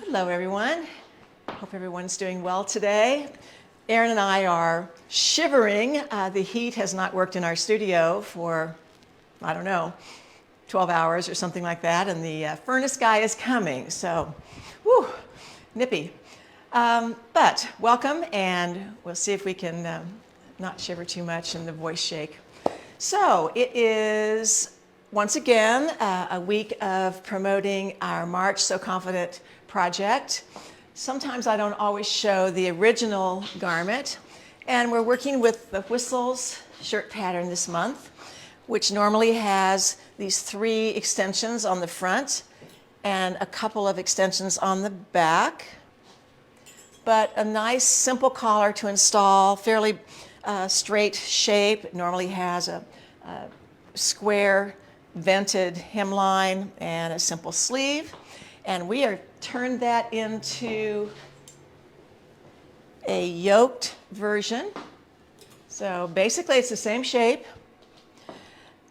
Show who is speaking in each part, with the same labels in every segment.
Speaker 1: Hello, everyone. Hope everyone's doing well today. Erin and I are shivering. The heat has not worked in our studio for, I don't know, 12 hours or something like that, and the furnace guy is coming, so, whew, nippy. But welcome, and we'll see if we can not shiver too much and the voice shake. So it is, once again, a week of promoting our March So Confident project. Sometimes I don't always show the original garment, and we're working with the Whistles shirt pattern this month, which normally has these 3 extensions on the front and a couple of extensions on the back, but a nice simple collar to install, fairly straight shape. It normally has a square vented hemline and a simple sleeve, and we are turned that into a yoked version. So basically it's the same shape.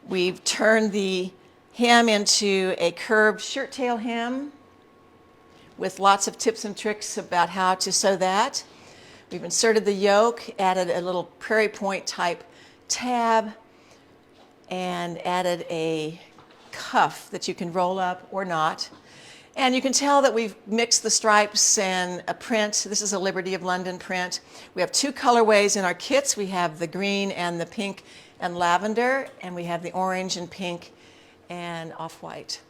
Speaker 1: We've turned the hem into a curved shirt tail hem with lots of tips and tricks about how to sew that. We've inserted the yoke, added a little prairie point type tab, and added a cuff that you can roll up or not. And you can tell that we've mixed the stripes and a print. This is a Liberty of London print. We have 2 colorways in our kits. We have the green and the pink and lavender, and we have the orange and pink and off-white.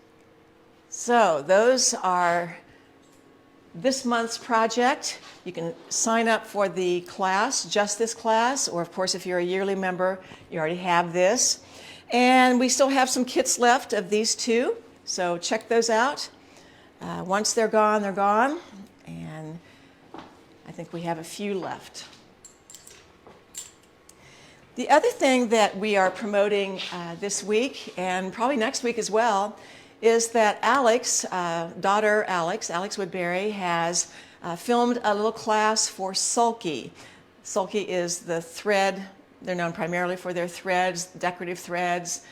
Speaker 1: So those are this month's project. You can sign up for the class, just this class, or of course if you're a yearly member, you already have this. And we still have some kits left of these 2, so check those out. Once they're gone, and I think we have a few left. The other thing that we are promoting this week, and probably next week as well, is that Alex, daughter Alex Woodbury, has filmed a little class for Sulky. Sulky is the thread. They're known primarily for their threads, decorative threads,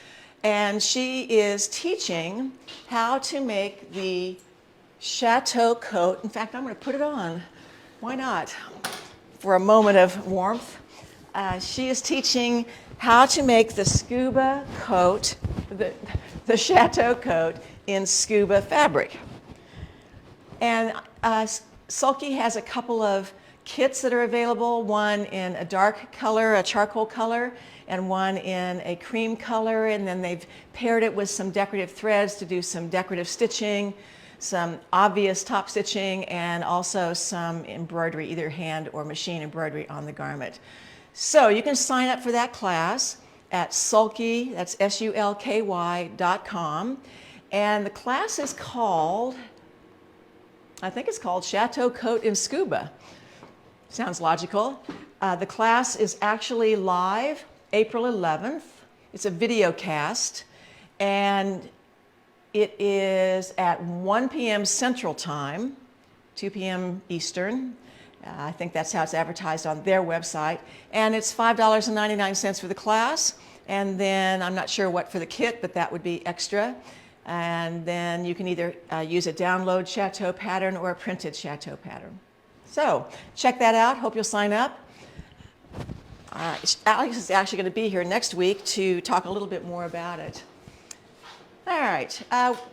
Speaker 1: and she is teaching how to make the Chateau coat. In fact, I'm going to put it on. Why not? For a moment of warmth. She is teaching how to make the scuba coat, the Chateau coat in scuba fabric. And Sulky has a couple of kits that are available, one in a dark color, a charcoal color, and one in a cream color, and then they've paired it with some decorative threads to do some decorative stitching, some obvious top stitching, and also some embroidery, either hand or machine embroidery on the garment. So you can sign up for that class at Sulky, that's SULKY.com, and the class is called, I think it's called Chateau Coat in Scuba. Sounds logical. The class is actually live April 11th. It's a video cast, and it is at 1 p.m. Central Time, 2 p.m. Eastern. I think that's how it's advertised on their website. And it's $5.99 for the class, and then I'm not sure what for the kit, but that would be extra. And then you can either use a download Chateau pattern or a printed Chateau pattern. So check that out. Hope you'll sign up. Alex is actually going to be here next week to talk a little bit more about it. All right.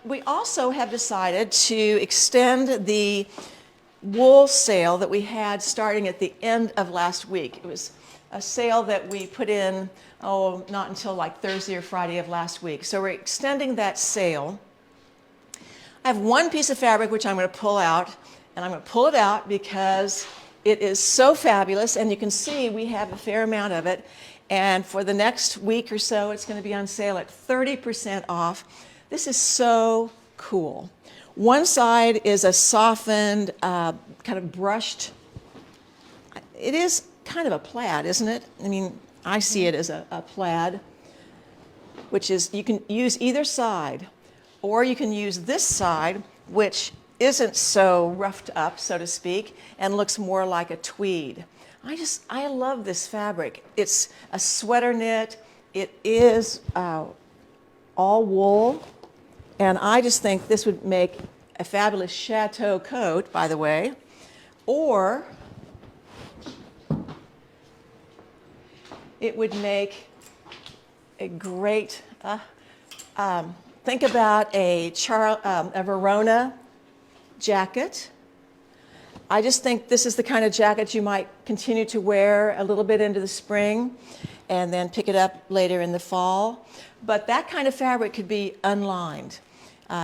Speaker 1: We also have decided to extend the wool sale that we had starting at the end of last week. It was a sale that we put in, not until like Thursday or Friday of last week. So we're extending that sale. I have one piece of fabric which I'm going to pull out, and I'm going to pull it out because it is so fabulous, and you can see we have a fair amount of it. And for the next week or so, it's going to be on sale at 30% off. This is so cool. One side is a softened, kind of brushed, it is kind of a plaid, isn't it? I mean, I see it as a plaid, which is, you can use either side, or you can use this side, which isn't so roughed up, so to speak, and looks more like a tweed. I love this fabric. It's a sweater knit. It is all wool, and I just think this would make a fabulous Chateau coat, by the way, or it would make a great, think about a Verona jacket. I just think this is the kind of jacket you might continue to wear a little bit into the spring and then pick it up later in the fall. But that kind of fabric could be unlined.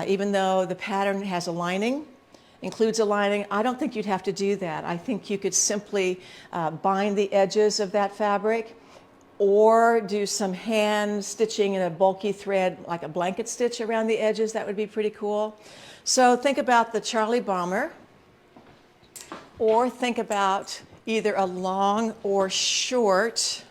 Speaker 1: Even though the pattern has a lining, includes a lining, I don't think you'd have to do that. I think you could simply bind the edges of that fabric or do some hand stitching in a bulky thread, like a blanket stitch around the edges. That would be pretty cool. So think about the Charlie Bomber, or think about either a long or short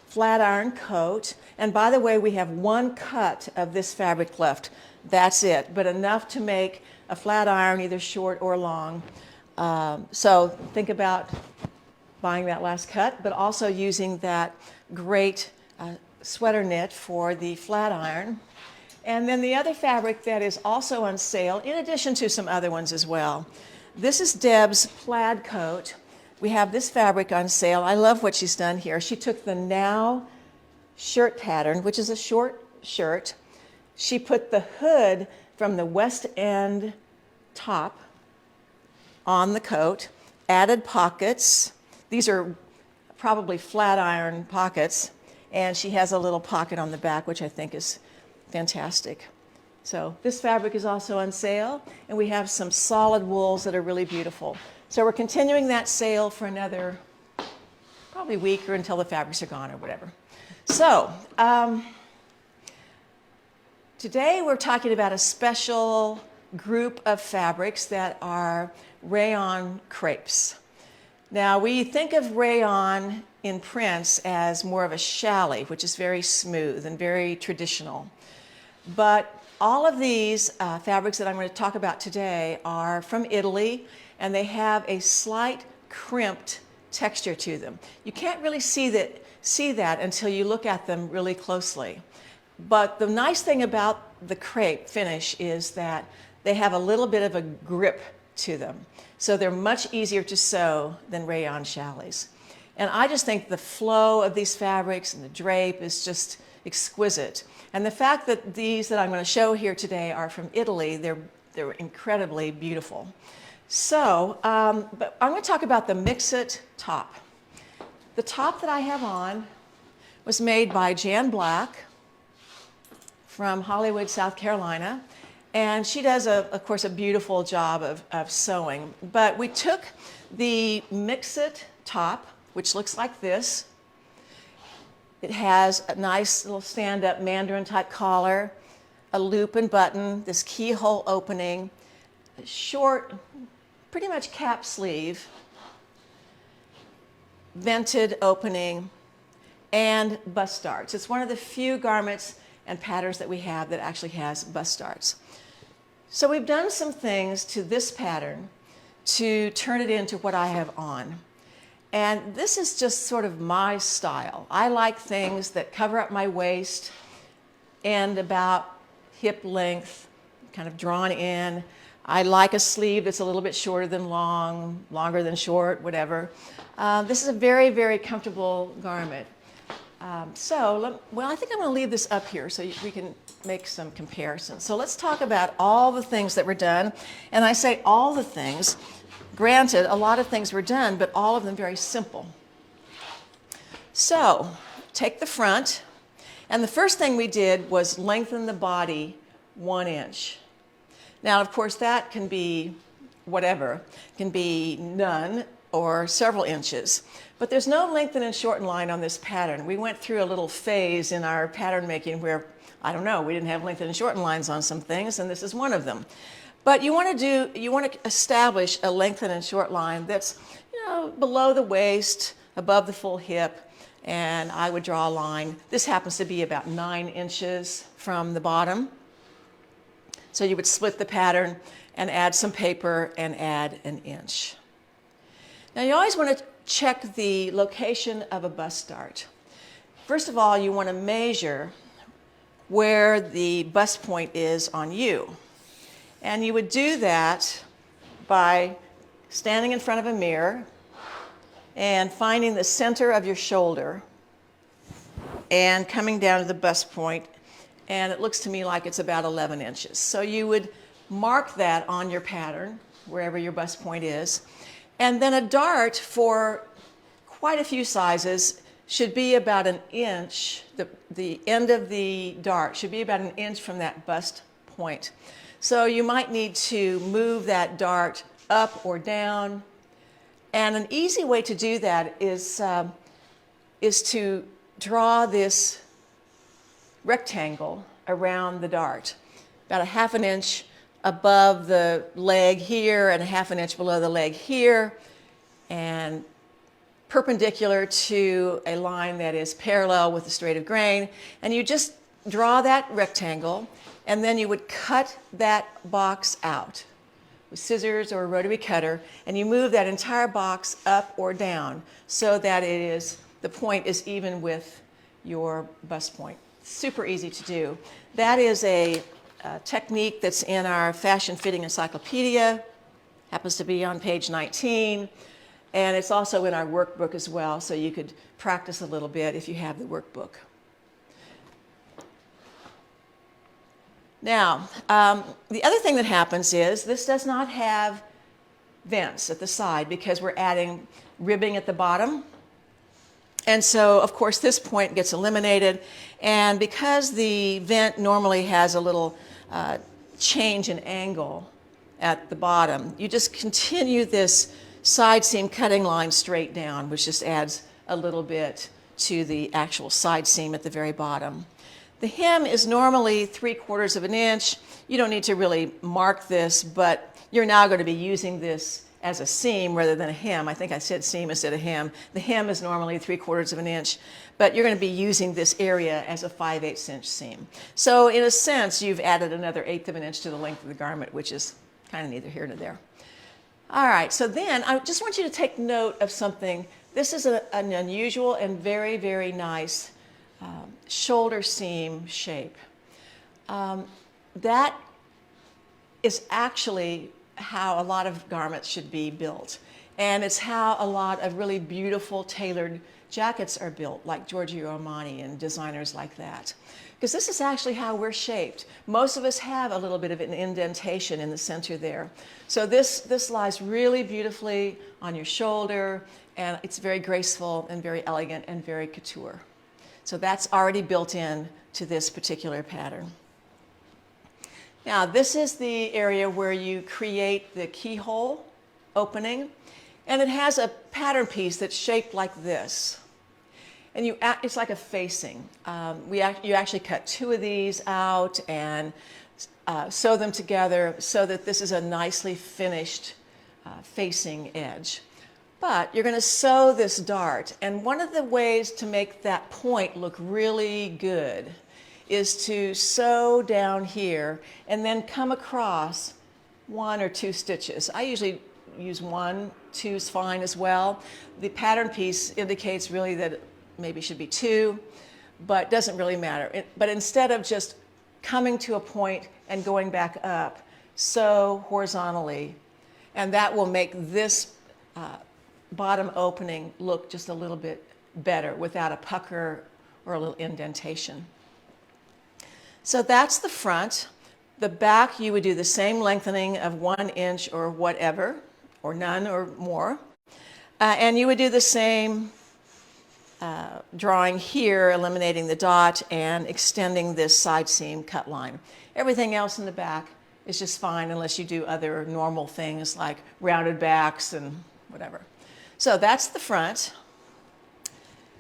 Speaker 1: flat iron coat. And by the way, we have one cut of this fabric left. That's it, but enough to make a flat iron, either short or long. So think about buying that last cut, but also using that great sweater knit for the flat iron. And then the other fabric that is also on sale, in addition to some other ones as well. This is Deb's plaid coat. We have this fabric on sale. I love what she's done here. She took the Now shirt pattern, which is a short shirt. She put the hood from the West End top on the coat, added pockets. These are probably flat iron pockets, and she has a little pocket on the back, which I think is fantastic. So this fabric is also on sale, and we have some solid wools that are really beautiful. So we're continuing that sale for another probably week or until the fabrics are gone or whatever. So today we're talking about a special group of fabrics that are rayon crepes. Now we think of rayon in prints as more of a challis, which is very smooth and very traditional. But all of these fabrics that I'm going to talk about today are from Italy, and they have a slight crimped texture to them. You can't really see that until you look at them really closely. But the nice thing about the crepe finish is that they have a little bit of a grip to them. So they're much easier to sew than rayon challis. And I just think the flow of these fabrics and the drape is just exquisite. And the fact that these that I'm going to show here today are from Italy, they're incredibly beautiful. So, but I'm going to talk about the MixIt top. The top that I have on was made by Jan Black from Hollywood, South Carolina. And she does, of course, a beautiful job of sewing. But we took the MixIt top, which looks like this. It has a nice little stand-up mandarin type collar, a loop and button, this keyhole opening, a short, pretty much cap sleeve, vented opening, and bust darts. It's one of the few garments and patterns that we have that actually has bust darts. So we've done some things to this pattern to turn it into what I have on. And this is just sort of my style. I like things that cover up my waist and about hip length, kind of drawn in. I like a sleeve that's a little bit shorter than long, longer than short, whatever. This is a very, very comfortable garment. Well, I think I'm going to leave this up here so we can make some comparisons. So let's talk about all the things that were done. And I say all the things. Granted, a lot of things were done, but all of them very simple. So take the front, and the first thing we did was lengthen the body 1 inch. Now, of course, that can be whatever. It can be none or several inches. But there's no lengthen and shorten line on this pattern. We went through a little phase in our pattern making where, I don't know, we didn't have lengthen and shorten lines on some things, and this is one of them. But you want to establish a lengthen and short line that's, below the waist, above the full hip, and I would draw a line. This happens to be about 9 inches from the bottom. So you would split the pattern and add some paper and add 1 inch. Now you always want to check the location of a bust dart. First of all, you want to measure where the bust point is on you. And you would do that by standing in front of a mirror and finding the center of your shoulder and coming down to the bust point, and it looks to me like it's about 11 inches. So you would mark that on your pattern, wherever your bust point is, and then a dart for quite a few sizes should be about an inch. The end of the dart should be about an inch from that bust point. So you might need to move that dart up or down, and an easy way to do that is to draw this rectangle around the dart, about a half an inch above the leg here and a half an inch below the leg here, and perpendicular to a line that is parallel with the straight of grain. And you just draw that rectangle, and then you would cut that box out with scissors or a rotary cutter, and you move that entire box up or down so that the point is even with your bust point. Super easy to do. That is a technique that's in our fashion fitting encyclopedia, happens to be on page 19, and it's also in our workbook as well, so you could practice a little bit if you have the workbook. Now, the other thing that happens is this does not have vents at the side because we're adding ribbing at the bottom. And so, of course, this point gets eliminated. And because the vent normally has a little change in angle at the bottom, you just continue this side seam cutting line straight down, which just adds a little bit to the actual side seam at the very bottom. The hem is normally 3/4 of an inch. You don't need to really mark this, but you're now going to be using this as a seam rather than a hem. I think I said seam instead of hem. The hem is normally 3/4 of an inch, but you're going to be using this area as a 5/8 inch seam. So in a sense, you've added another 1/8 of an inch to the length of the garment, which is kind of neither here nor there. All right, so then I just want you to take note of something. This is an unusual and very, very nice shoulder seam shape. That is actually how a lot of garments should be built. And it's how a lot of really beautiful tailored jackets are built, like Giorgio Armani and designers like that. Because this is actually how we're shaped. Most of us have a little bit of an indentation in the center there. So this lies really beautifully on your shoulder, and it's very graceful and very elegant and very couture. So that's already built in to this particular pattern. Now, this is the area where you create the keyhole opening, and it has a pattern piece that's shaped like this. And it's like a facing. You actually cut 2 of these out and sew them together so that this is a nicely finished facing edge. But you're going to sew this dart, and one of the ways to make that point look really good is to sew down here and then come across 1 or 2 stitches. I usually use 1, 2 is fine as well. The pattern piece indicates really that it maybe should be 2, but doesn't really matter. But instead of just coming to a point and going back up, sew horizontally, and that will make this bottom opening look just a little bit better without a pucker or a little indentation. So that's the front. The back, you would do the same lengthening of 1 inch or whatever, or none or more. And you would do the same drawing here, eliminating the dot and extending this side seam cut line. Everything else in the back is just fine unless you do other normal things like rounded backs and whatever. So that's the front.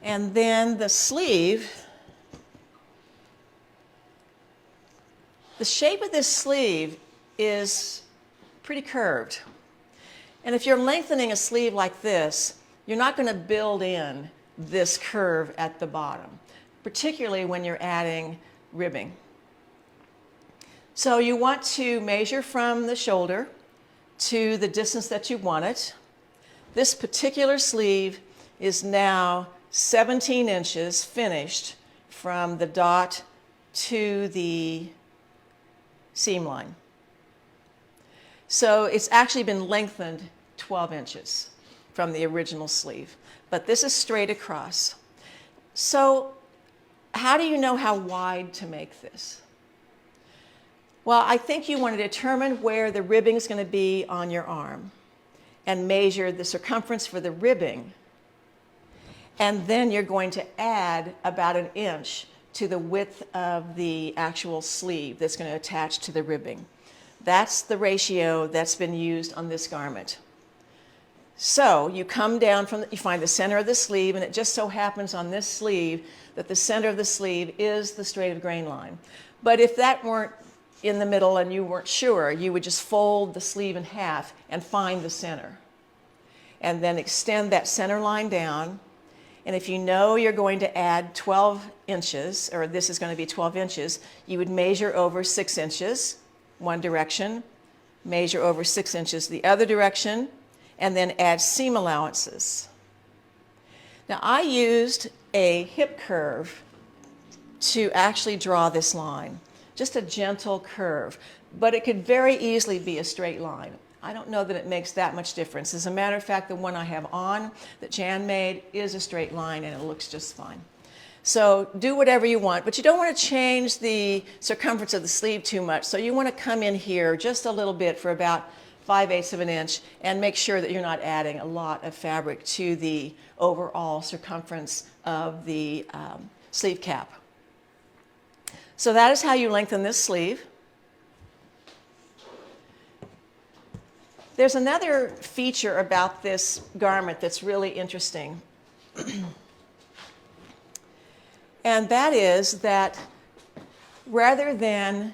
Speaker 1: And then the sleeve. The shape of this sleeve is pretty curved. And if you're lengthening a sleeve like this, you're not going to build in this curve at the bottom, particularly when you're adding ribbing. So you want to measure from the shoulder to the distance that you want it. This particular sleeve is now 17 inches finished from the dot to the seam line. So it's actually been lengthened 12 inches from the original sleeve, but this is straight across. So how do you know how wide to make this? Well, I think you want to determine where the ribbing is going to be on your arm and measure the circumference for the ribbing. And then you're going to add about 1 inch to the width of the actual sleeve that's going to attach to the ribbing. That's the ratio that's been used on this garment. So you come down from, you find the center of the sleeve, and it just so happens on this sleeve that the center of the sleeve is the straight of grain line. But if that weren't in the middle and you weren't sure, you would just fold the sleeve in half and find the center. And then extend that center line down. And if you know you're going to add 12 inches, or this is going to be 12 inches, you would measure over 6 inches, one direction, measure over 6 inches the other direction, and then add seam allowances. Now I used a hip curve to actually draw this line. Just a gentle curve, but it could very easily be a straight line. I don't know that it makes that much difference. As a matter of fact, the one I have on that Jan made is a straight line and it looks just fine. So do whatever you want, but you don't want to change the circumference of the sleeve too much. So you want to come in here just a little bit for about 5/8 of an inch and make sure that you're not adding a lot of fabric to the overall circumference of the sleeve cap. So that is how you lengthen this sleeve. There's another feature about this garment that's really interesting. And that is that rather than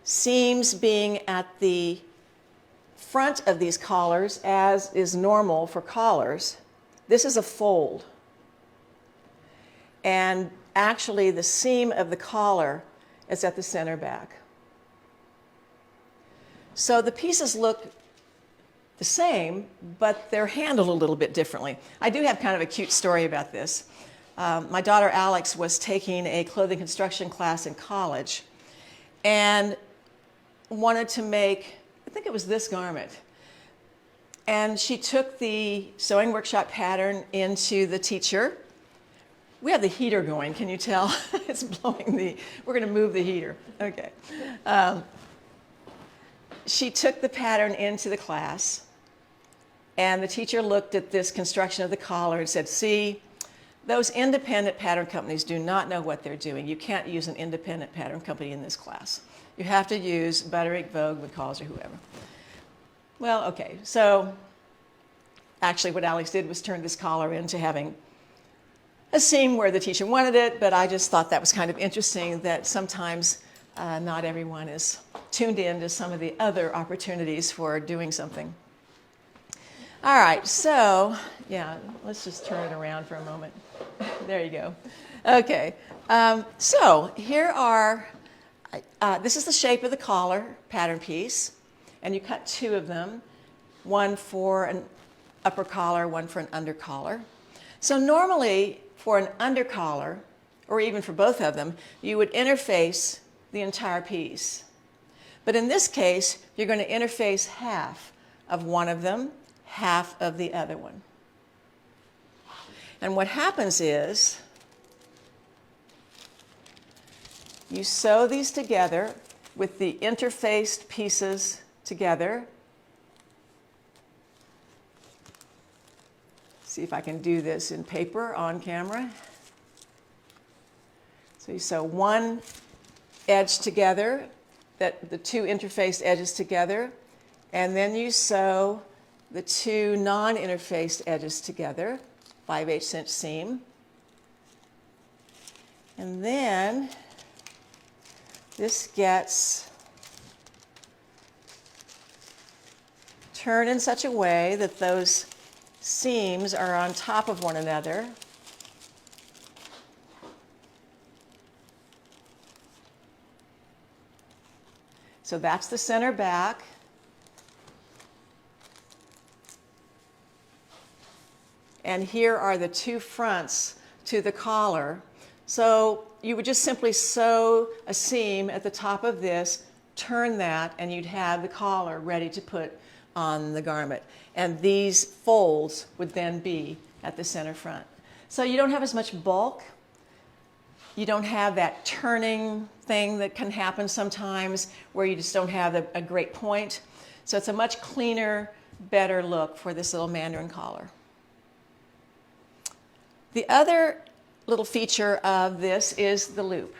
Speaker 1: seams being at the front of these collars, as is normal for collars, this is a fold. And actually the seam of the collar is at the center back. So the pieces look the same, but they're handled a little bit differently. I do have kind of a cute story about this. My daughter Alex was taking a clothing construction class in college and wanted to make, I think it was this garment. And she took the sewing workshop pattern into the teacher. We have the heater going, can you tell? It's blowing we're going to move the heater. Okay. She took the pattern into the class, and the teacher looked at this construction of the collar and said, see, those independent pattern companies do not know what they're doing. You can't use an independent pattern company in this class. You have to use Butterick, Vogue, McCall's, or whoever. Well, okay, so actually what Alex did was turn this collar into having a seam where the teacher wanted it, but I just thought that was kind of interesting that sometimes not everyone is tuned in to some of the other opportunities for doing something. All right, so yeah, let's just turn it around for a moment. There you go. Okay, so here are, this is the shape of the collar pattern piece, and you cut 2 of them, one for an upper collar, one for an under collar. So normally for an under collar, or even for both of them, you would interface the entire piece. But in this case, you're going to interface half of one of them, half of the other one. And what happens is you sew these together with the interfaced pieces together. See if I can do this in paper on camera. So you sew one edge together, the 2 interfaced edges together, and then you sew the 2 non-interfaced edges together, 5/8 inch seam. And then this gets turned in such a way that those seams are on top of one another. So that's the center back. And here are the 2 fronts to the collar. So you would just simply sew a seam at the top of this turn that, and you'd have the collar ready to put on the garment. And these folds would then be at the center front. So you don't have as much bulk. You don't have that turning thing that can happen sometimes where you just don't have a great point. So it's a much cleaner, better look for this little mandarin collar. The other little feature of this is the loop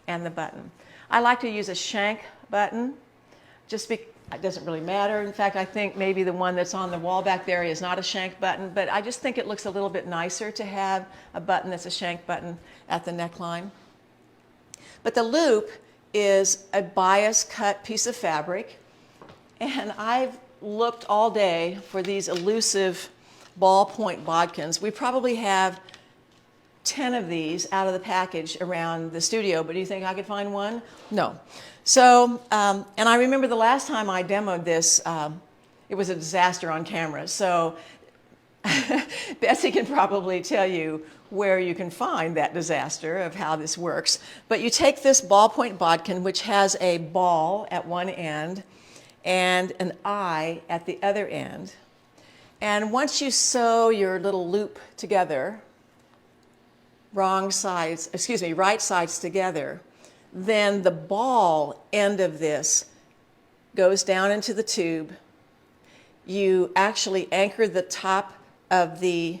Speaker 1: and the button. I like to use a shank button, just because it doesn't really matter. In fact, I think maybe the one that's on the wall back there is not a shank button, but I just think it looks a little bit nicer to have a button that's a shank button at the neckline. But the loop is a bias cut piece of fabric, and I've looked all day for these elusive ballpoint bodkins. We probably have 10 of these out of the package around the studio, but do you think I could find one? No. So, and I remember the last time I demoed this, it was a disaster on camera. So Betsy can probably tell you where you can find that disaster of how this works. But you take this ballpoint bodkin, which has a ball at one end and an eye at the other end. And once you sew your little loop together, right sides together, then the ball end of this goes down into the tube. You actually anchor the top of the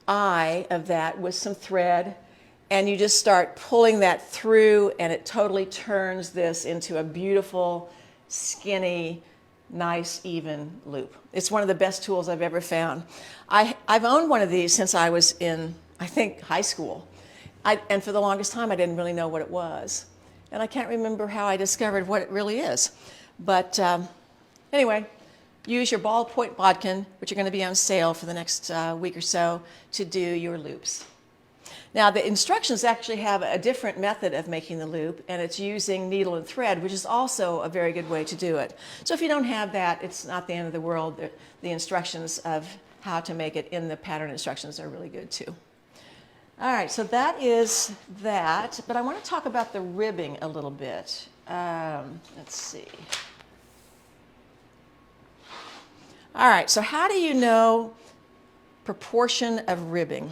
Speaker 1: eye of that with some thread, and you just start pulling that through, and it totally turns this into a beautiful, skinny, nice, even loop. It's one of the best tools I've ever found. I've owned one of these since I was in, I think, high school. And for the longest time, I didn't really know what it was. And I can't remember how I discovered what it really is. But anyway, use your ballpoint bodkin, which are going to be on sale for the next week or so, to do your loops. Now, the instructions actually have a different method of making the loop, and it's using needle and thread, which is also a very good way to do it. So if you don't have that, it's not the end of the world. The instructions of how to make it in the pattern instructions are really good too. All right, so that is that, but I want to talk about the ribbing a little bit. Let's see. All right, so how do you know proportion of ribbing?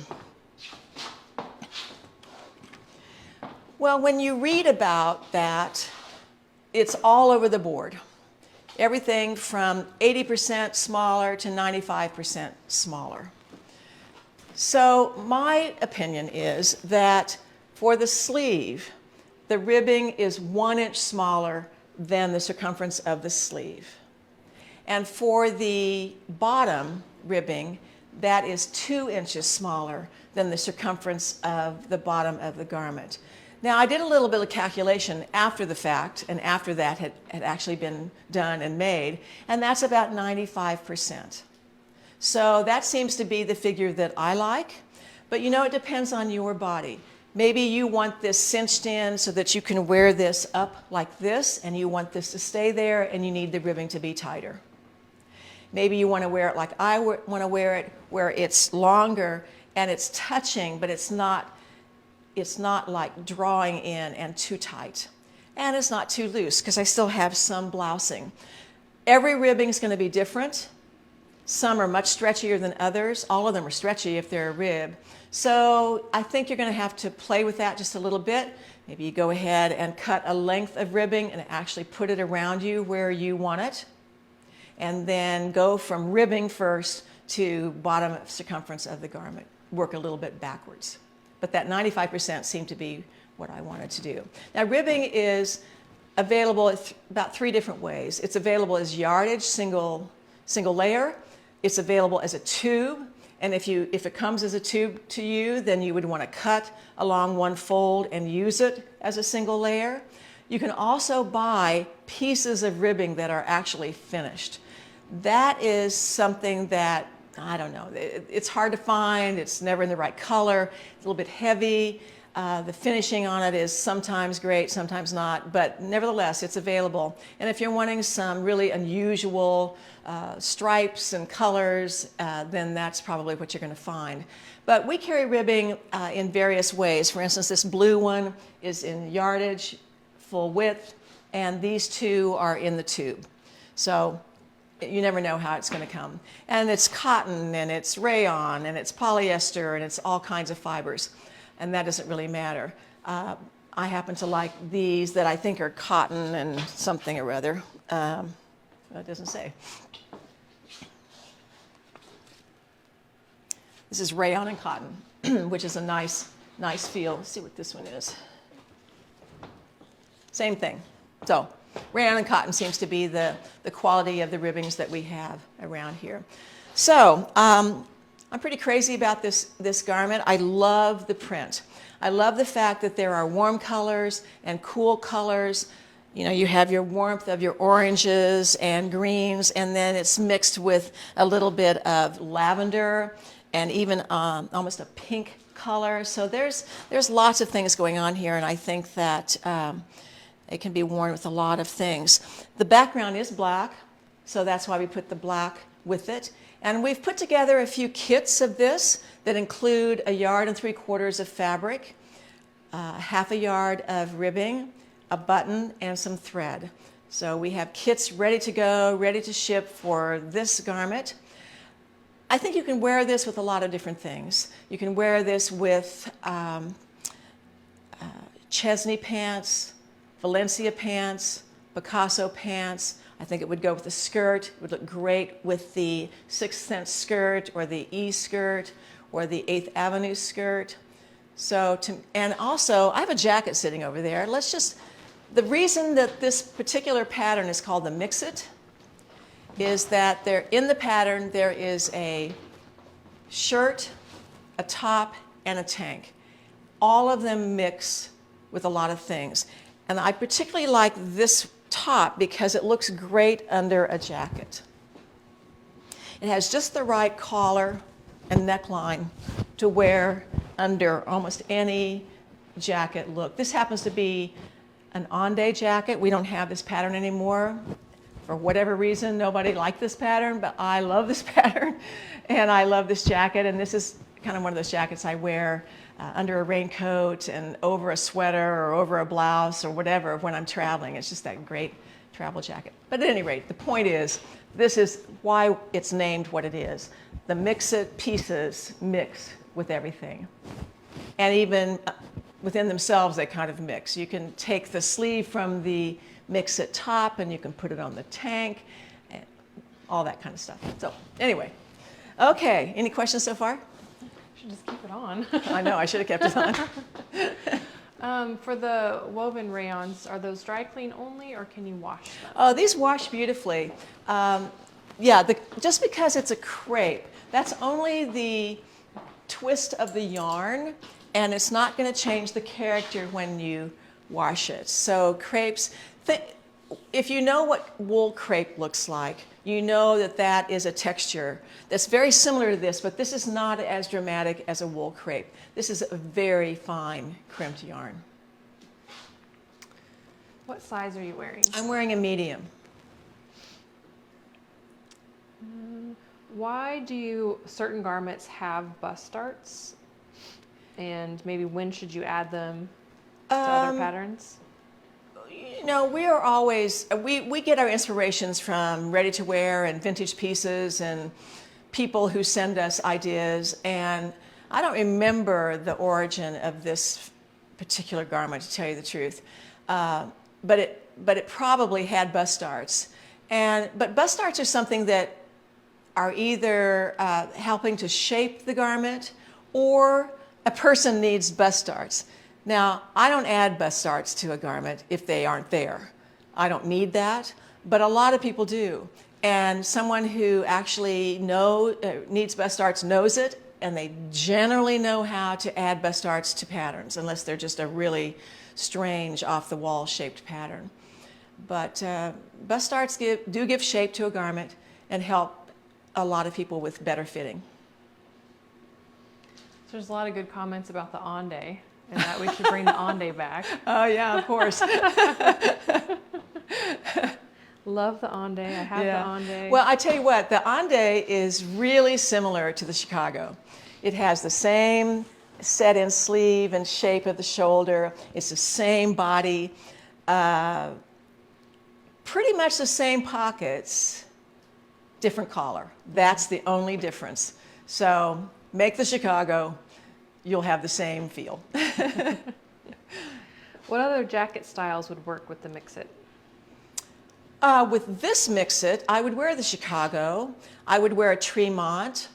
Speaker 1: Well, when you read about that, it's all over the board. Everything from 80% smaller to 95% smaller. So my opinion is that for the sleeve, the ribbing is 1 inch smaller than the circumference of the sleeve. And for the bottom ribbing, that is 2 inches smaller than the circumference of the bottom of the garment. Now, I did a little bit of calculation after the fact, and after that had actually been done and made, and that's about 95%. So that seems to be the figure that I like, but you know, it depends on your body. Maybe you want this cinched in so that you can wear this up like this, and you want this to stay there, and you need the ribbing to be tighter. Maybe you want to wear it like I want to wear it, where it's longer and it's touching, but it's not like drawing in and too tight. And it's not too loose, because I still have some blousing. Every ribbing is going to be different. Some are much stretchier than others. All of them are stretchy if they're a rib. So I think you're going to have to play with that just a little bit. Maybe you go ahead and cut a length of ribbing and actually put it around you where you want it. And then go from ribbing first to bottom circumference of the garment. Work a little bit backwards. But that 95% seemed to be what I wanted to do. Now, ribbing is available about 3 different ways. It's available as yardage, single layer. It's available as a tube, and if it comes as a tube to you, then you would want to cut along one fold and use it as a single layer. You can also buy pieces of ribbing that are actually finished. That is something that, I don't know, it's hard to find, it's never in the right color, it's a little bit heavy. The finishing on it is sometimes great, sometimes not, but nevertheless, it's available. And if you're wanting some really unusual stripes and colors, then that's probably what you're going to find. But we carry ribbing in various ways. For instance, this blue one is in yardage, full width, and these two are in the tube. So you never know how it's going to come. And it's cotton, and it's rayon, and it's polyester, and it's all kinds of fibers. And that doesn't really matter. I happen to like these that I think are cotton and something or other. It doesn't say. This is rayon and cotton, which is a nice feel. Let's see what this one is. Same thing. So rayon and cotton seems to be the quality of the ribbings that we have around here. So I'm pretty crazy about this garment. I love the print. I love the fact that there are warm colors and cool colors. You know, you have your warmth of your oranges and greens, and then it's mixed with a little bit of lavender and even almost a pink color. So there's lots of things going on here, and I think that it can be worn with a lot of things. The background is black, so that's why we put the black with it. And we've put together a few kits of this that include 1 3/4 yards of fabric, 1/2 yard of ribbing, a button, and some thread. So we have kits ready to go, ready to ship for this garment. I think you can wear this with a lot of different things. You can wear this with Chesney pants, Valencia pants, Picasso pants. I think it would go with a skirt. It would look great with the 6th Sense skirt or the E skirt or the 8th Avenue skirt. So, and also, I have a jacket sitting over there. The reason that this particular pattern is called the MixIt is that in the pattern there is a shirt, a top, and a tank. All of them mix with a lot of things. And I particularly like this top because it looks great under a jacket. It has just the right collar and neckline to wear under almost any jacket look. This happens to be an on-day jacket. We don't have this pattern anymore. For whatever reason, nobody liked this pattern, but I love this pattern, and I love this jacket, and this is kind of one of those jackets I wear under a raincoat and over a sweater or over a blouse or whatever when I'm traveling. It's just that great travel jacket. But at any rate, the point is, this is why it's named what it is. The MixIt pieces mix with everything. And even within themselves, they kind of mix. You can take the sleeve from the MixIt top and you can put it on the tank, and all that kind of stuff. So anyway, okay, any questions so far?
Speaker 2: Should just keep it on.
Speaker 1: I know, I should have kept it on.
Speaker 2: For the woven rayons, are those dry clean only, or can you wash them?
Speaker 1: Oh, these wash beautifully. Just because it's a crepe, that's only the twist of the yarn, and it's not going to change the character when you wash it. So crepes, if you know what wool crepe looks like, you know that that is a texture that's very similar to this, but this is not as dramatic as a wool crepe. This is a very fine crimped yarn.
Speaker 2: What size are you wearing?
Speaker 1: I'm wearing a medium.
Speaker 2: Why do certain garments have bust darts? And maybe when should you add them to other patterns?
Speaker 1: You know, we are always, we get our inspirations from ready-to-wear and vintage pieces and people who send us ideas. And I don't remember the origin of this particular garment, to tell you the truth. But it probably had bust darts. But bust darts are something that are either helping to shape the garment, or a person needs bust darts. Now, I don't add bust darts to a garment if they aren't there. I don't need that, but a lot of people do. And someone who actually needs bust darts knows it, and they generally know how to add bust darts to patterns, unless they're just a really strange off-the-wall shaped pattern. But bust darts do give shape to a garment and help a lot of people with better fitting.
Speaker 2: So there's a lot of good comments about the on-day, and that we should bring the on-day back.
Speaker 1: Oh yeah, of course.
Speaker 2: Love the on-day. I have the on-day.
Speaker 1: Well, I tell you what, the on-day is really similar to the Chicago. It has the same set-in sleeve and shape of the shoulder. It's the same body. Pretty much the same pockets, different collar. That's the only difference. So make the Chicago, you'll have the same feel.
Speaker 2: What other jacket styles would work with the MixIt?
Speaker 1: With this MixIt, I would wear the Chicago. I would wear a Tremont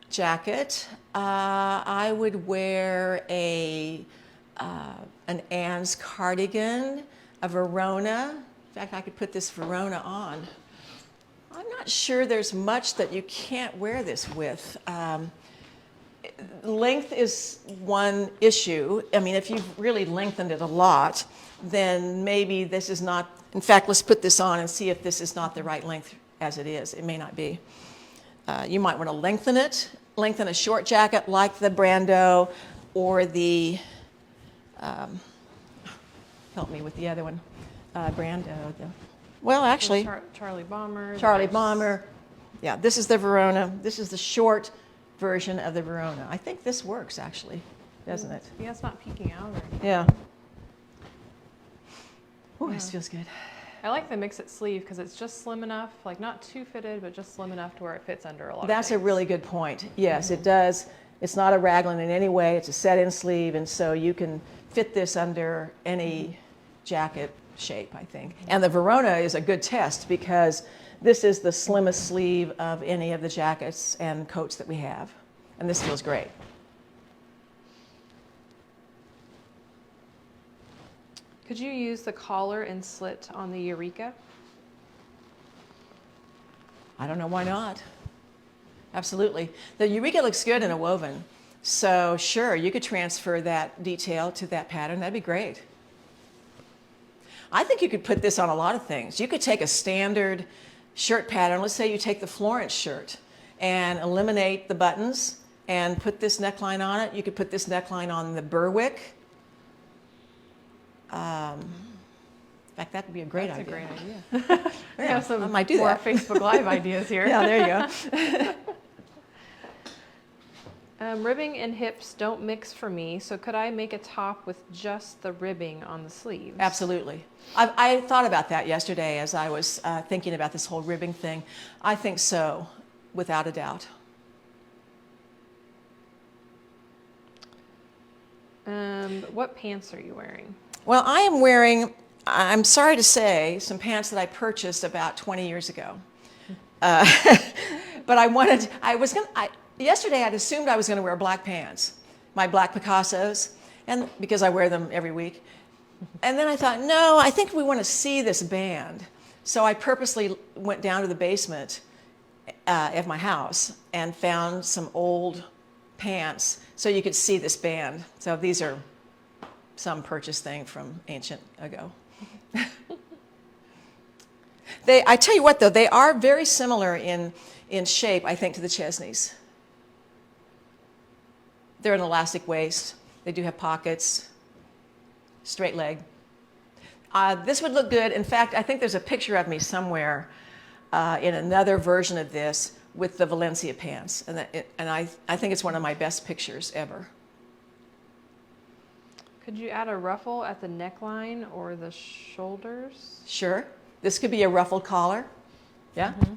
Speaker 1: jacket. I would wear an Ann's cardigan, a Verona. In fact, I could put this Verona on. I'm not sure there's much that you can't wear this with. Length is one issue. I mean, if you've really lengthened it a lot, then maybe this is not, in fact, let's put this on and see if this is not the right length as it is. It may not be. You might want to lengthen it, lengthen a short jacket like the Brando or the, help me with the other one, Brando. Well, actually,
Speaker 2: Charlie Bomber.
Speaker 1: Charlie Bomber. Yeah, this is the Verona. This is the short version of the Verona. I think this works, actually, doesn't it?
Speaker 2: Yeah, it's not peeking out or anything.
Speaker 1: Yeah. Oh, this feels good.
Speaker 2: I like the MixIt sleeve because it's just slim enough, like not too fitted, but just slim enough to where it fits under a lot
Speaker 1: That's
Speaker 2: of
Speaker 1: a
Speaker 2: things.
Speaker 1: really good point. Yes, it does. It's not a raglan in any way. It's a set-in sleeve, and so you can fit this under any jacket shape, I think. And the Verona is a good test because this is the slimmest sleeve of any of the jackets and coats that we have. And this feels great.
Speaker 2: Could you use the collar and slit on the Eureka?
Speaker 1: I don't know why not. Absolutely. The Eureka looks good in a woven. So sure, you could transfer that detail to that pattern. That'd be great. I think you could put this on a lot of things. You could take a standard shirt pattern. Let's say you take the Florence shirt and eliminate the buttons and put this neckline on it. You could put this neckline on the Berwick. In fact, that would be a great idea.
Speaker 2: That's a great idea. We have some
Speaker 1: I might do
Speaker 2: more
Speaker 1: that.
Speaker 2: Facebook Live ideas here.
Speaker 1: Yeah, there you go.
Speaker 2: Ribbing and hips don't mix for me, so could I make a top with just the ribbing on the sleeves?
Speaker 1: Absolutely. I thought about that yesterday as I was thinking about this whole ribbing thing. I think so, without a doubt.
Speaker 2: What pants are you wearing?
Speaker 1: Well, I am wearing, I'm sorry to say, some pants that I purchased about 20 years ago. But yesterday I'd assumed I was going to wear black pants, my black Picassos, and because I wear them every week. And then I thought, no, I think we want to see this band. So I purposely went down to the basement of my house and found some old pants so you could see this band. So these are some purchase thing from ancient ago. I tell you what, though, they are very similar in shape, I think, to the Chesneys. They're an elastic waist. They do have pockets, straight leg. This would look good. In fact, I think there's a picture of me somewhere in another version of this with the Valencia pants. And I think it's one of my best pictures ever.
Speaker 2: Could you add a ruffle at the neckline or the shoulders?
Speaker 1: Sure. This could be a ruffled collar. Yeah?
Speaker 2: Mm-hmm.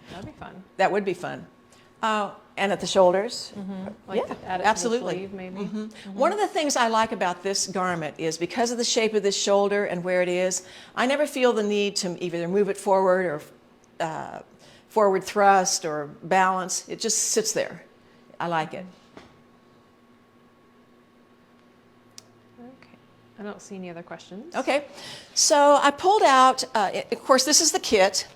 Speaker 2: That'd be fun.
Speaker 1: That would be fun. And at the shoulders.
Speaker 2: Mm-hmm. Like
Speaker 1: Yeah,
Speaker 2: add it
Speaker 1: absolutely.
Speaker 2: to the sleeve, maybe.
Speaker 1: Mm-hmm. Mm-hmm. One of the things I like about this garment is because of the shape of this shoulder and where it is, I never feel the need to either move it forward or forward thrust or balance. It just sits there. I like it.
Speaker 2: Okay. I don't see any other questions.
Speaker 1: Okay. So I pulled out, of course, this is the kit,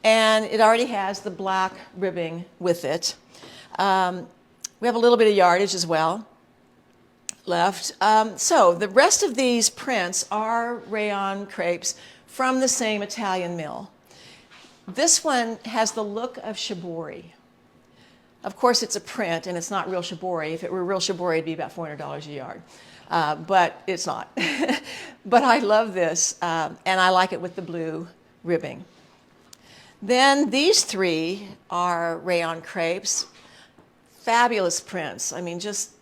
Speaker 1: and it already has the black ribbing with it. We have a little bit of yardage as well left. So the rest of these prints are Rayon Crepes from the same Italian mill. This one has the look of shibori. Of course, it's a print, and it's not real shibori. If it were real shibori, it'd be about $400 a yard. But it's not. But I love this, and I like it with the blue ribbing. Then these three are Rayon Crepes. Fabulous prints. I mean, just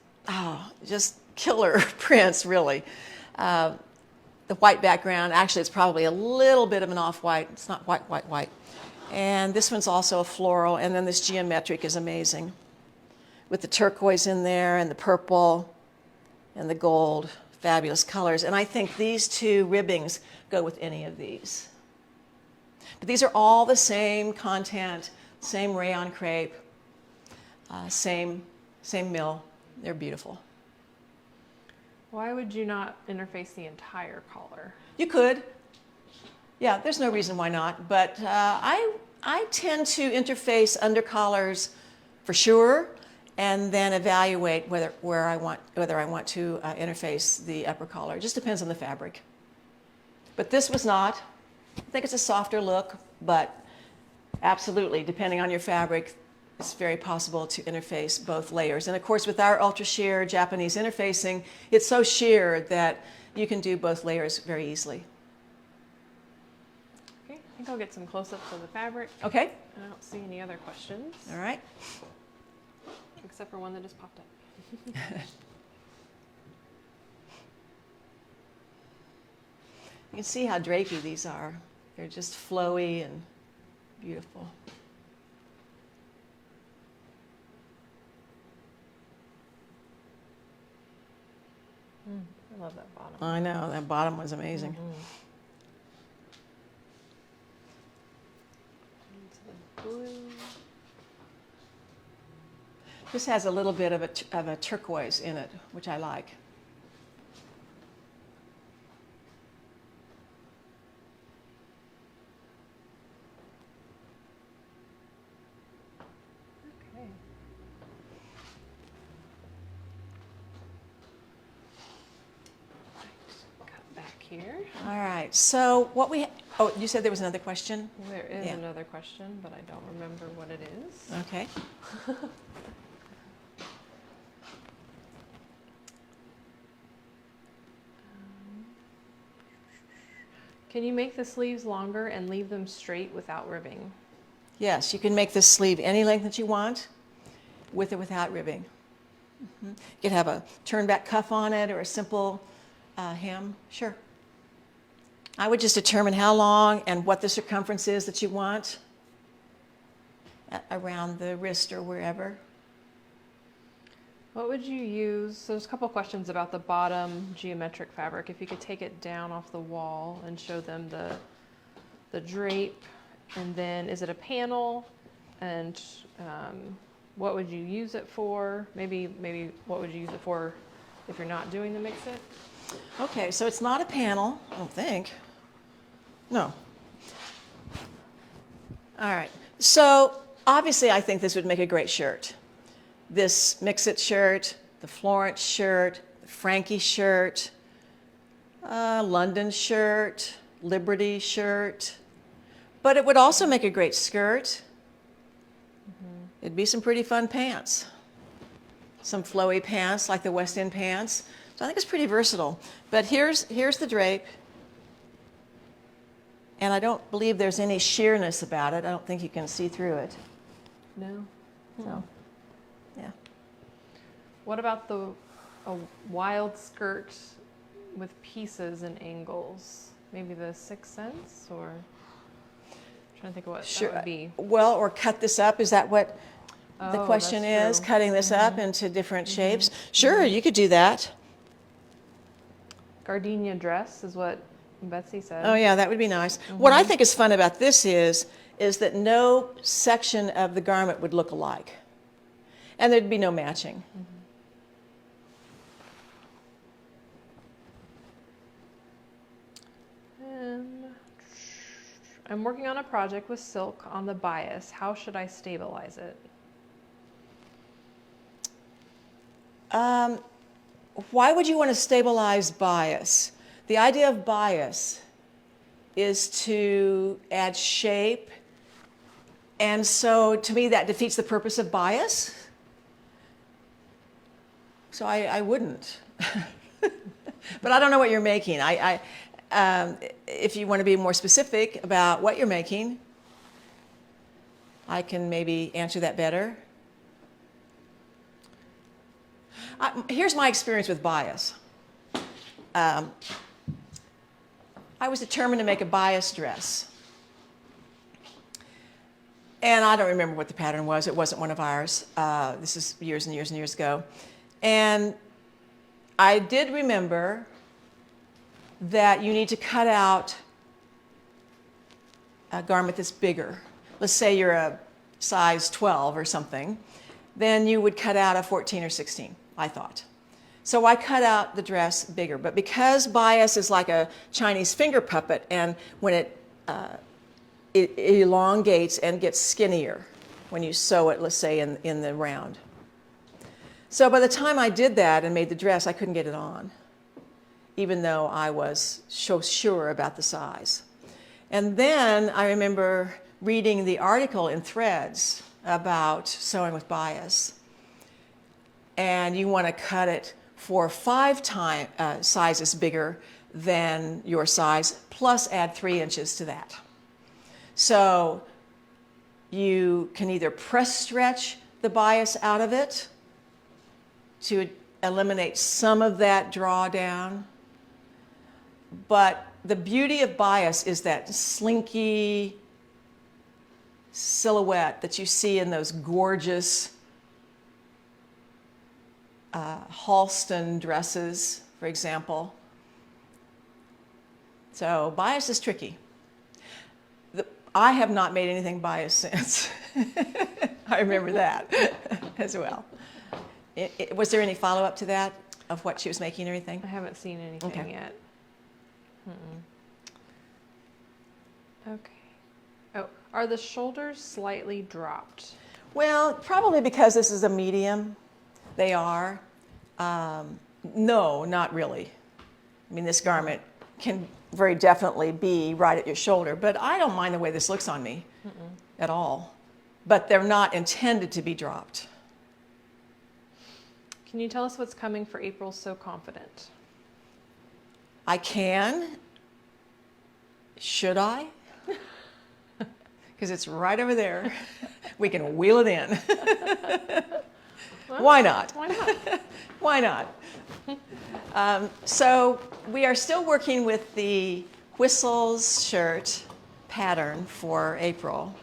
Speaker 1: killer prints, really. the white background. Actually, it's probably a little bit of an off-white. It's not white, white, white. And this one's also a floral, and then this geometric is amazing with the turquoise in there and the purple and the gold. Fabulous colors. And I think these two ribbings go with any of these. But these are all the same content, same rayon crepe, same mill. They're beautiful.
Speaker 2: Why would you not interface the entire collar?
Speaker 1: You could. Yeah, there's no reason why not. But I tend to interface under collars for sure, and then evaluate whether I want to interface the upper collar. It just depends on the fabric. But this was not. I think it's a softer look, but absolutely, depending on your fabric, it's very possible to interface both layers. And of course, with our ultra sheer Japanese interfacing, it's so sheer that you can do both layers very easily.
Speaker 2: Okay, I think I'll get some close-ups of the fabric.
Speaker 1: Okay.
Speaker 2: I don't see any other questions.
Speaker 1: All right.
Speaker 2: Except for one that just popped up.
Speaker 1: You can see how drapey these are. They're just flowy and beautiful.
Speaker 2: I love that bottom.
Speaker 1: I know, that bottom was amazing.
Speaker 2: Into the blue.
Speaker 1: This has a little bit of a turquoise in it, which I like.
Speaker 2: Okay. Cut back here.
Speaker 1: All right, so what oh, you said there was another question?
Speaker 2: There is
Speaker 1: Yeah.
Speaker 2: another question, but I don't remember what it is.
Speaker 1: Okay.
Speaker 2: Can you make the sleeves longer and leave them straight without ribbing?
Speaker 1: Yes, you can make this sleeve any length that you want, with or without ribbing. You can have a turn back cuff on it or a simple hem. Sure. I would just determine how long and what the circumference is that you want around the wrist or wherever.
Speaker 2: What would you use? So there's a couple questions about the bottom geometric fabric. If you could take it down off the wall and show them the drape, and then is it a panel? And what would you use it for? Maybe what would you use it for if you're not doing the MixIt?
Speaker 1: Okay, so it's not a panel, I don't think. No. All right. So obviously I think this would make a great shirt. This MixIt shirt, the Florence shirt, the Frankie shirt, London shirt, Liberty shirt. But it would also make a great skirt. It'd be some pretty fun pants. Some flowy pants like the West End pants. So I think it's pretty versatile. But here's the drape. And I don't believe there's any sheerness about it. I don't think you can see through it.
Speaker 2: No.
Speaker 1: So, yeah.
Speaker 2: What about a wild skirt with pieces and angles? Maybe the Sixth Sense, or I'm trying to think of what that would be.
Speaker 1: Well, or cut this up. Is that what the question
Speaker 2: that's
Speaker 1: is?
Speaker 2: true.
Speaker 1: Cutting this up into different shapes? Sure, you could do that.
Speaker 2: Gardenia dress is what Betsy said.
Speaker 1: Oh yeah, that would be nice. What I think is fun about this is that no section of the garment would look alike. And there'd be no matching.
Speaker 2: I'm working on a project with silk on the bias. How should I stabilize it?
Speaker 1: Why would you want to stabilize bias? The idea of bias is to add shape, and so to me that defeats the purpose of bias. So I wouldn't. But I don't know what you're making. If you want to be more specific about what you're making, I can maybe answer that better. Here's my experience with bias. I was determined to make a bias dress. And I don't remember what the pattern was. It wasn't one of ours. This is years and years and years ago. And I did remember that you need to cut out a garment that's bigger. Let's say you're a size 12 or something. Then you would cut out a 14 or 16, I thought. So I cut out the dress bigger. But because bias is like a Chinese finger puppet, and when it elongates and gets skinnier when you sew it, let's say, in the round. So by the time I did that and made the dress, I couldn't get it on, even though I was so sure about the size. And then I remember reading the article in Threads about sewing with bias. And you want to cut it for 5 sizes bigger than your size, plus add 3 inches to that. So you can either press stretch the bias out of it to eliminate some of that drawdown. But the beauty of bias is that slinky silhouette that you see in those gorgeous Halston dresses, for example. So bias is tricky. I have not made anything bias since. I remember that as well. Was there any follow-up to that of what she was making or anything?
Speaker 2: I haven't seen anything yet. Okay. Oh, are the shoulders slightly dropped?
Speaker 1: Well, probably because this is a medium. They are. No, not really. I mean, this garment can very definitely be right at your shoulder, but I don't mind the way this looks on me at all. But they're not intended to be dropped.
Speaker 2: Can you tell us what's coming for April So Confident?
Speaker 1: I can. Should I? Because it's right over there. We can wheel it in.
Speaker 2: Well,
Speaker 1: why not?
Speaker 2: Why not?
Speaker 1: Why not? So we are still working with the Whistles shirt pattern for April.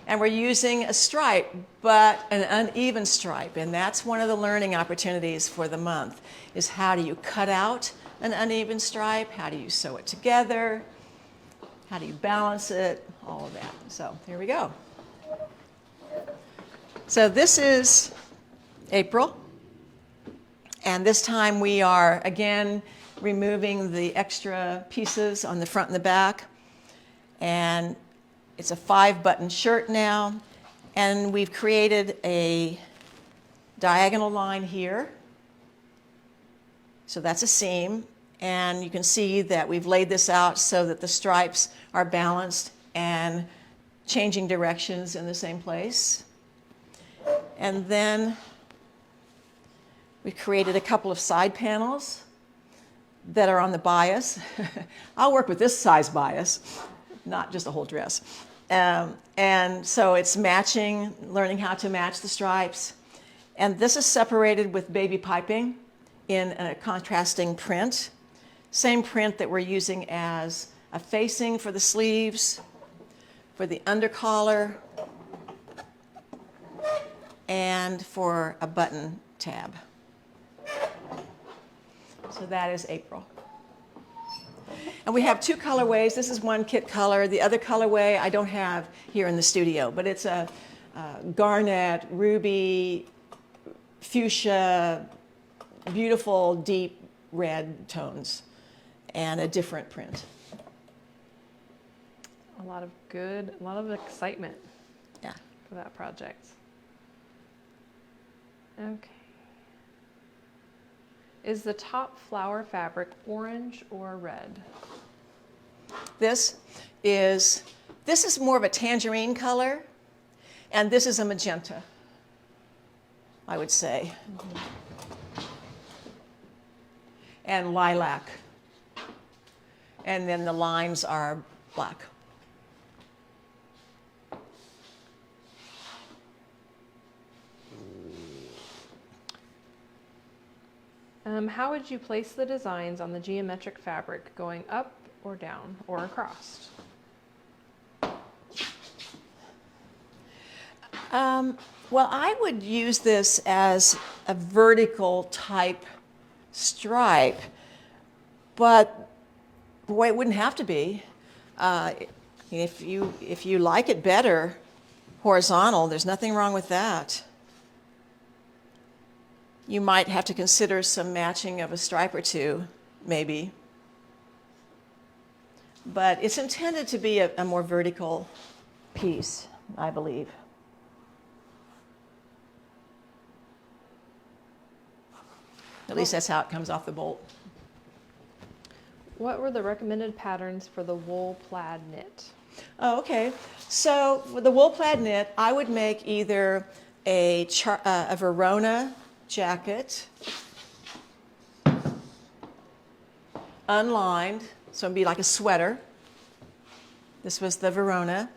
Speaker 1: And we're using a stripe, but an uneven stripe. And that's one of the learning opportunities for the month, is how do you cut out an uneven stripe? How do you sew it together? How do you balance it? All of that. So here we go. So this is April. And this time we are, again, removing the extra pieces on the front and the back. And it's a 5-button shirt now. And we've created a diagonal line here. So that's a seam. And you can see that we've laid this out so that the stripes are balanced and changing directions in the same place. And then we created a couple of side panels that are on the bias. I'll work with this size bias, not just the whole dress. And so it's matching, learning how to match the stripes. And this is separated with baby piping in a contrasting print. Same print that we're using as a facing for the sleeves, for the undercollar, and for a button tab. So that is April. And we have 2 colorways. This is one kit color. The other colorway I don't have here in the studio, but it's a garnet, ruby, fuchsia, beautiful deep red tones, and a different print.
Speaker 2: A lot of excitement.
Speaker 1: Yeah.
Speaker 2: For that project. Okay. Is the top flower fabric orange or red?
Speaker 1: This is more of a tangerine color, and this is a magenta, I would say. And lilac. And then the lines are black.
Speaker 2: How would you place the designs on the geometric fabric, going up or down or across?
Speaker 1: Well, I would use this as a vertical type stripe, but boy, it wouldn't have to be. If you like it better horizontal, there's nothing wrong with that. You might have to consider some matching of a stripe or two, maybe. But it's intended to be a more vertical piece, I believe. At least that's how it comes off the bolt.
Speaker 2: What were the recommended patterns for the wool plaid knit?
Speaker 1: Oh, okay. So with the wool plaid knit, I would make either a Verona jacket, unlined, so it'd be like a sweater. This was the Verona.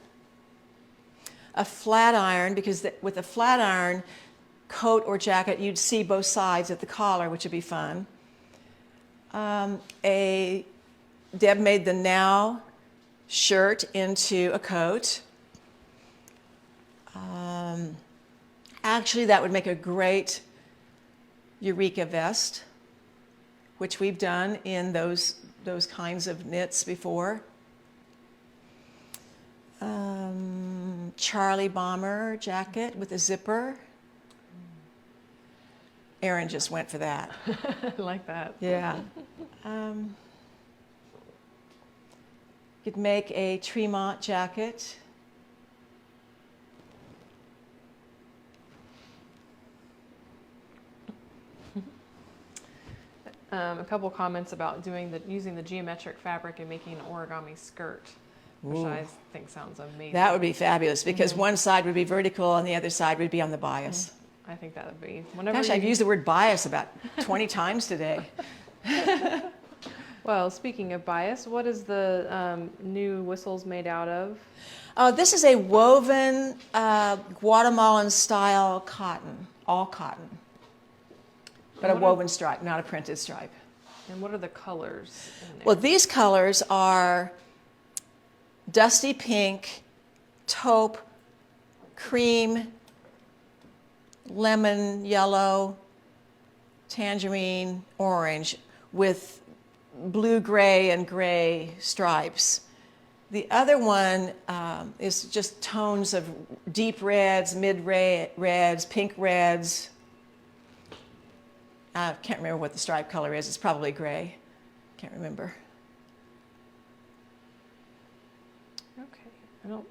Speaker 1: A flat iron, because with a flat iron coat or jacket, you'd see both sides of the collar, which would be fun. Deb made the Now shirt into a coat. Actually, that would make a great Eureka vest, which we've done in those kinds of knits before. Charlie bomber jacket with a zipper. Erin just went for that.
Speaker 2: I like that.
Speaker 1: Yeah. Could make a Tremont jacket.
Speaker 2: A couple comments about using the geometric fabric and making an origami skirt, which
Speaker 1: Ooh.
Speaker 2: I think sounds amazing.
Speaker 1: That would be fabulous, because one side would be vertical and the other side would be on the bias.
Speaker 2: I think that would be. Whenever
Speaker 1: Gosh, I've used the word bias about 20 times today.
Speaker 2: Well, speaking of bias, what is the new whistles made out of?
Speaker 1: This is a woven Guatemalan style cotton, all cotton, but a woven stripe, not a printed stripe.
Speaker 2: And what are the colors in there?
Speaker 1: Well, these colors are dusty pink, taupe, cream, lemon yellow, tangerine, orange, with blue, gray, and gray stripes. The other one is just tones of deep reds, mid-reds, pink reds. I can't remember what the stripe color is. It's probably gray. Can't remember.
Speaker 2: Okay.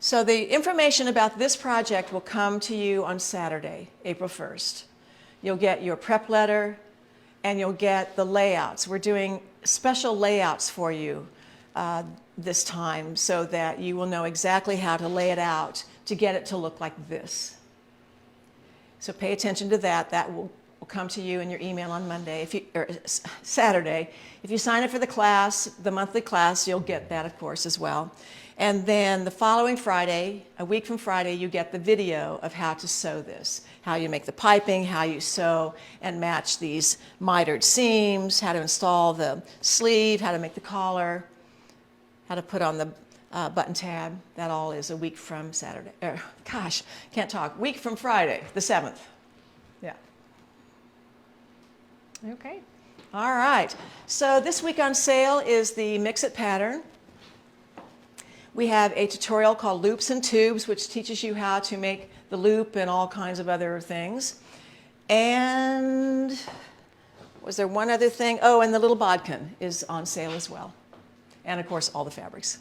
Speaker 1: So the information about this project will come to you on Saturday, April 1st. You'll get your prep letter and you'll get the layouts. We're doing special layouts for you this time so that you will know exactly how to lay it out to get it to look like this. So pay attention to that. That will come to you in your email on Saturday. If you sign up for the class, the monthly class, you'll get that, of course, as well. And then the following Friday, a week from Friday, you get the video of how to sew this, how you make the piping, how you sew and match these mitered seams, how to install the sleeve, how to make the collar, how to put on the button tab. That all is a week from Saturday. Gosh, can't talk. Week from Friday, the 7th. Yeah.
Speaker 2: Okay.
Speaker 1: All right. So this week on sale is the MixIt Pattern. We have a tutorial called Loops and Tubes, which teaches you how to make the loop and all kinds of other things. And was there one other thing? Oh, and the little bodkin is on sale as well. And of course, all the fabrics.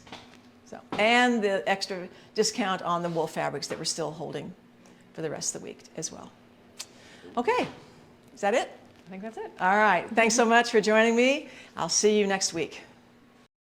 Speaker 1: So, and the extra discount on the wool fabrics that we're still holding for the rest of the week as well. Okay, is that it?
Speaker 2: I think that's it.
Speaker 1: All right, thanks so much for joining me. I'll see you next week.